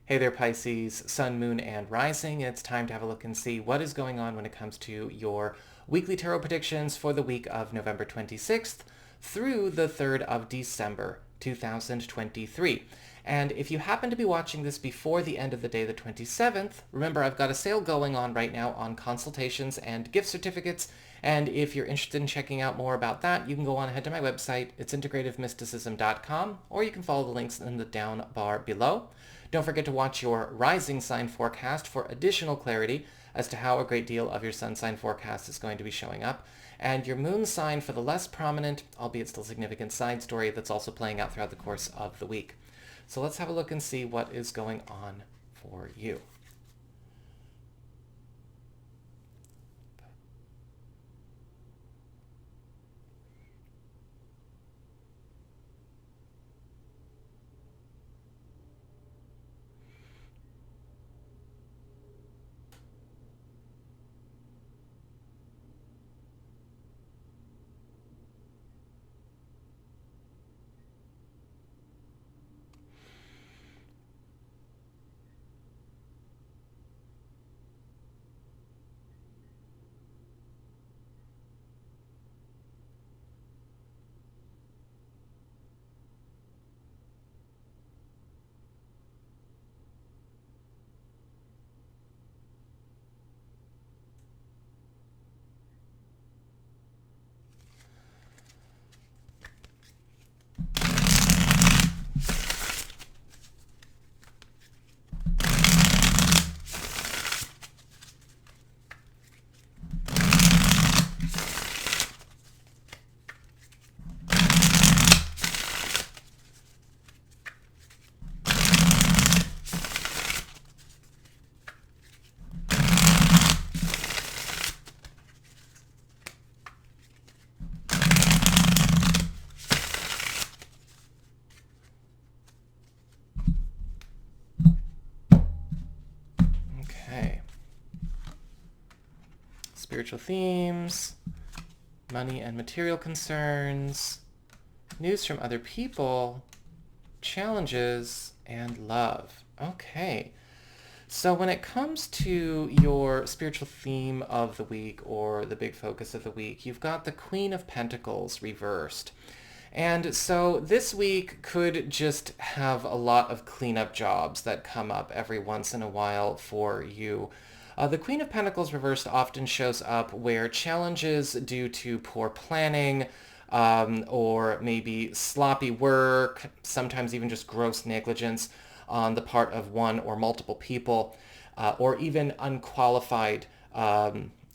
Hey there, Pisces, Sun, Moon, and Rising. It's time to have a look and see what is going on when it comes to your weekly tarot predictions for the week of November 26th through the 3rd of December 2023. And if you happen to be watching this before the end of the day, the 27th, remember I've got a sale going on right now on consultations and gift certificates. And if you're interested in checking out more about that, you can go on ahead to my website. It's integrativemysticism.com, or you can follow the links in the down bar below. Don't forget to watch your rising sign forecast for additional clarity as to how a great deal of your sun sign forecast is going to be showing up, and your moon sign for the less prominent, albeit still significant, side story that's also playing out throughout the course of the week. So let's have a look and see what is going on for you. Okay. Spiritual themes, money and material concerns, news from other people, challenges, and love. Okay. So when it comes to your spiritual theme of the week, or the big focus of the week, you've got the Queen of Pentacles reversed. And so this week could just have a lot of cleanup jobs that come up every once in a while for you. The Queen of Pentacles reversed often shows up where challenges due to poor planning, or maybe sloppy work, sometimes even just gross negligence on the part of one or multiple people, or even unqualified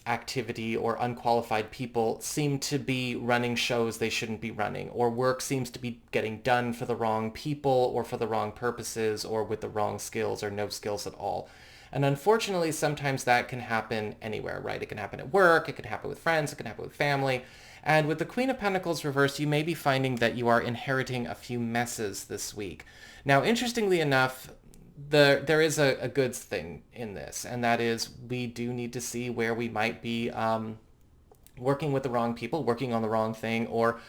activity or unqualified people seem to be running shows they shouldn't be running, or work seems to be getting done for the wrong people or for the wrong purposes or with the wrong skills or no skills at all. And unfortunately, sometimes that can happen anywhere, right? It can happen at work, it can happen with friends, it can happen with family. And with the Queen of Pentacles reversed, you may be finding that you are inheriting a few messes this week. Now, interestingly enough, there is a good thing in this, and that is we do need to see where we might be working with the wrong people, working on the wrong thing, or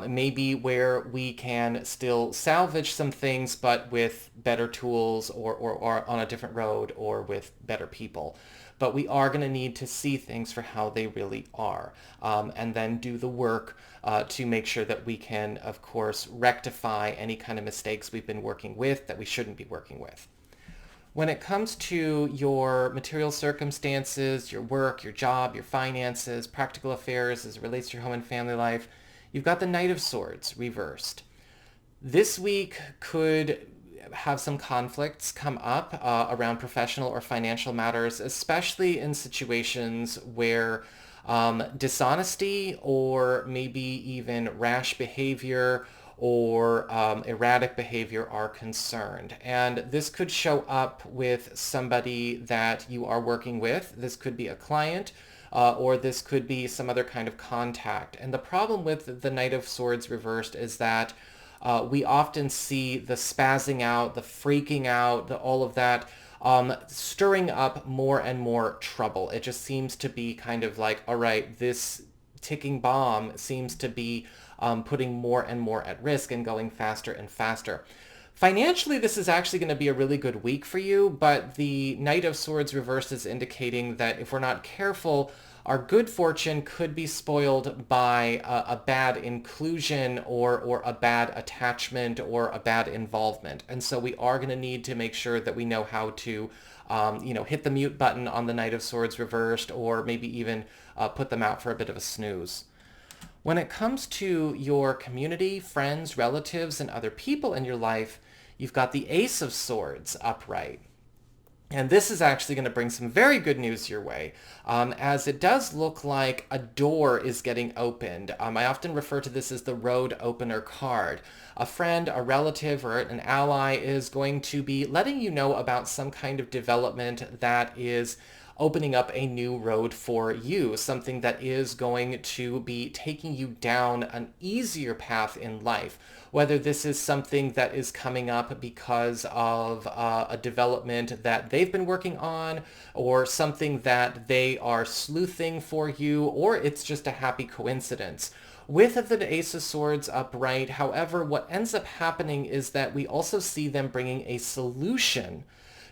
maybe where we can still salvage some things, but with better tools, or on a different road, or with better people. But we are going to need to see things for how they really are, and then do the work to make sure that we can, of course, rectify any kind of mistakes we've been working with that we shouldn't be working with. When it comes to your material circumstances, your work, your job, your finances, practical affairs as it relates to your home and family life, you've got the Knight of Swords reversed. This week could have some conflicts come up around professional or financial matters, especially in situations where dishonesty or maybe even rash behavior or erratic behavior are concerned. And this could show up with somebody that you are working with. This could be a client, or this could be some other kind of contact. And the problem with the Knight of Swords reversed is that we often see the spazzing out, the freaking out, all of that stirring up more and more trouble. It just seems to be kind of like, all right, this ticking bomb seems to be putting more and more at risk and going faster and faster. Financially, this is actually going to be a really good week for you, but the Knight of Swords reversed is indicating that if we're not careful, our good fortune could be spoiled by a bad inclusion or a bad attachment or a bad involvement. And so we are going to need to make sure that we know how to, hit the mute button on the Knight of Swords reversed, or maybe even put them out for a bit of a snooze. When it comes to your community, friends, relatives, and other people in your life, you've got the Ace of Swords upright. And this is actually going to bring some very good news your way, as it does look like a door is getting opened. I often refer to this as the road opener card. A friend, a relative, or an ally is going to be letting you know about some kind of development that is opening up a new road for you, something that is going to be taking you down an easier path in life. Whether this is something that is coming up because of a development that they've been working on, or something that they are sleuthing for you, or it's just a happy coincidence. With the Ace of Swords upright, however, what ends up happening is that we also see them bringing a solution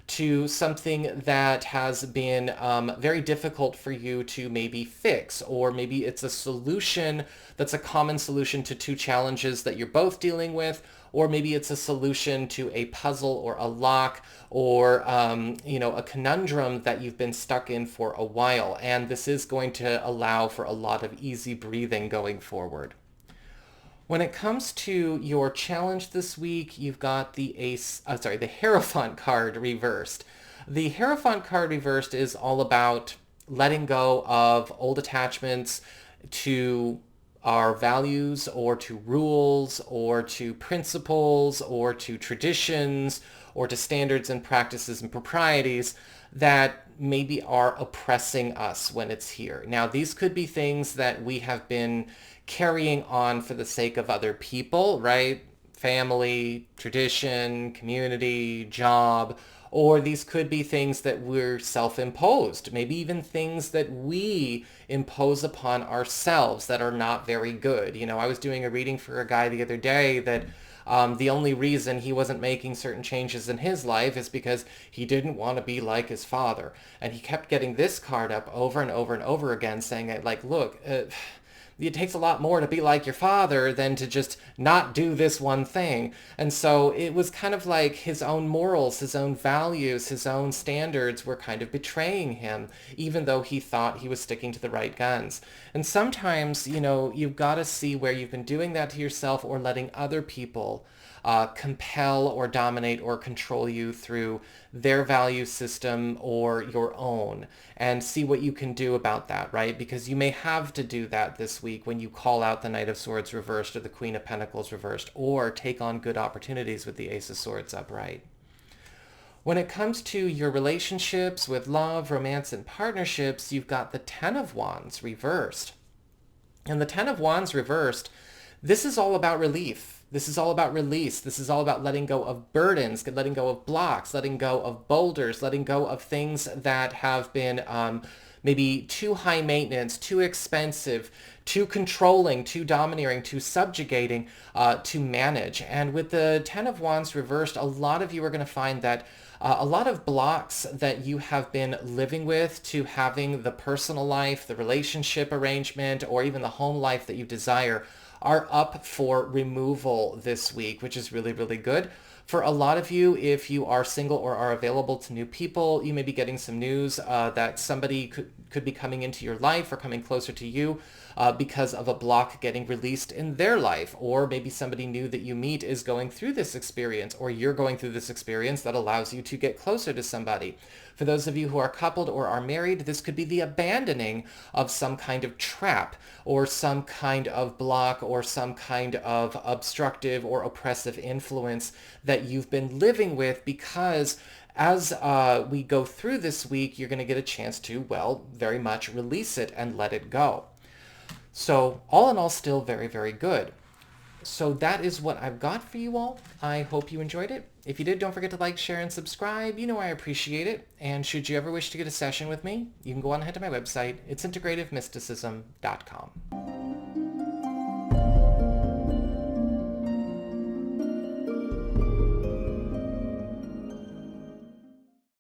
to something that has been very difficult for you to maybe fix, or maybe it's a solution that's a common solution to two challenges that you're both dealing with, or maybe it's a solution to a puzzle or a lock or a conundrum that you've been stuck in for a while. And this is going to allow for a lot of easy breathing going forward. When it comes to your challenge this week, you've got the Hierophant card reversed. The Hierophant card reversed is all about letting go of old attachments to our values, or to rules, or to principles, or to traditions, or to standards and practices and proprieties that maybe are oppressing us when it's here. Now, these could be things that we have been carrying on for the sake of other people, right? Family, tradition, community, job, or these could be things that we're self-imposed, maybe even things that we impose upon ourselves that are not very good. I was doing a reading for a guy the other day that the only reason he wasn't making certain changes in his life is because he didn't want to be like his father. And he kept getting this card up over and over and over again, saying, like, look, it takes a lot more to be like your father than to just not do this one thing. And so it was kind of like his own morals, his own values, his own standards were kind of betraying him, even though he thought he was sticking to the right guns. And sometimes, you've got to see where you've been doing that to yourself, or letting other people compel or dominate or control you through their value system or your own, and see what you can do about that, right? Because you may have to do that this week when you call out the Knight of Swords reversed or the Queen of Pentacles reversed, or take on good opportunities with the Ace of Swords upright. When it comes to your relationships with love, romance, and partnerships, you've got the Ten of Wands reversed. And the Ten of Wands reversed, this is all about relief. This is all about release. This is all about letting go of burdens, letting go of blocks, letting go of boulders, letting go of things that have been maybe too high maintenance, too expensive, too controlling, too domineering, too subjugating to manage. And with the Ten of Wands reversed, a lot of you are going to find that a lot of blocks that you have been living with to having the personal life, the relationship arrangement, or even the home life that you desire are up for removal this week, which is really, really good. For a lot of you, if you are single or are available to new people, you may be getting some news that somebody could be coming into your life or coming closer to you because of a block getting released in their life. Or maybe somebody new that you meet is going through this experience, or you're going through this experience that allows you to get closer to somebody. For those of you who are coupled or are married, this could be the abandoning of some kind of trap, or some kind of block, or some kind of obstructive or oppressive influence that you've been living with, because as we go through this week, you're going to get a chance to, well, very much release it and let it go. So all in all, still very, very good. So that is what I've got for you all. I hope you enjoyed it. If you did, don't forget to like, share, and subscribe. You know I appreciate it. And should you ever wish to get a session with me, you can go on ahead to my website. It's integrativemysticism.com.